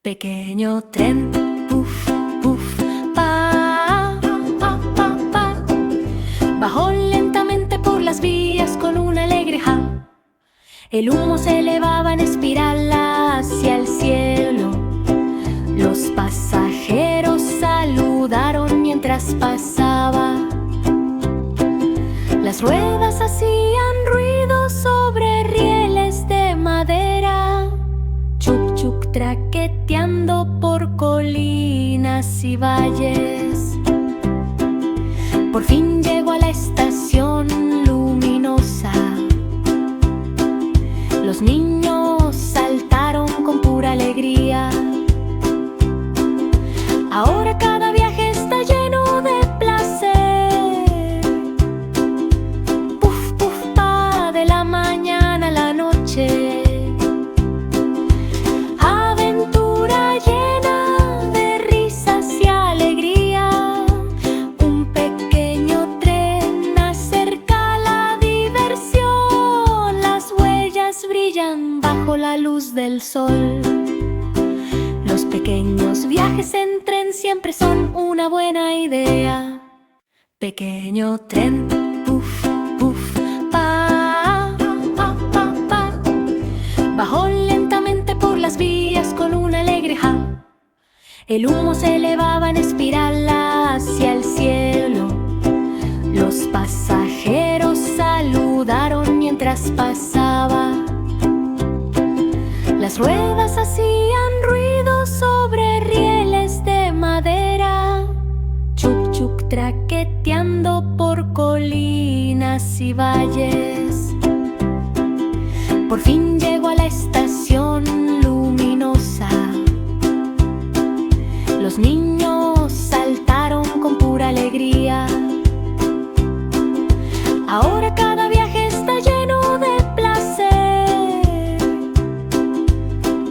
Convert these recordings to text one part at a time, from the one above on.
Pequeño tren, puf, puf, pa, pa, pa, pa. Bajó lentamente por las vías con un alegre ja. El humo se elevaba en espiral hacia el cielo. Los pasajeros saludaron mientras pasaba. Las ruedas hacían ruido sobre rieles de madera. Chuc, chuc, traqueteando por colinas y valles. Por fin llegó a la estación luminosa. Los niños saltaron con pura alegría. Ahora cada viaje está lleno de placer. Puf, puf, pa, de la mañana a la noche. Aventura llena de risas y alegría. Un pequeño tren acerca la diversión. Las huellas brillan bajo la luz del sol. Los pequeños viajes en tren siempre son una buena idea. Pequeño tren, puf, puf, pa, pa, pa, pa. Bajó lentamente por las vías con un alegre ja. El humo se elevaba en espiral hacia el cielo. Los pasajeros saludaron mientras pasaba. Las ruedas hacían ruido sobre rieles de madera. Chuc, chuc, traqueteando por colinas y valles. Por fin llegó a la estación luminosa. Los niños saltaron con pura alegría. Ahora cada viaje está lleno de placer.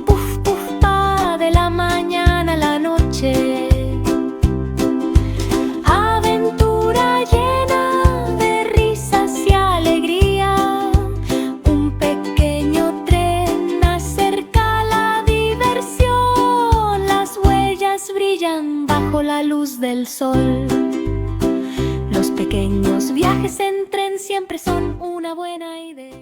Puf, puf, pa, de la mañana a la noche. Aventura llena de risas y alegría. Un pequeño tren acerca la diversión. Las huellas brillan bajo la luz del sol. Los pequeños viajes en tren siempre son una buena idea.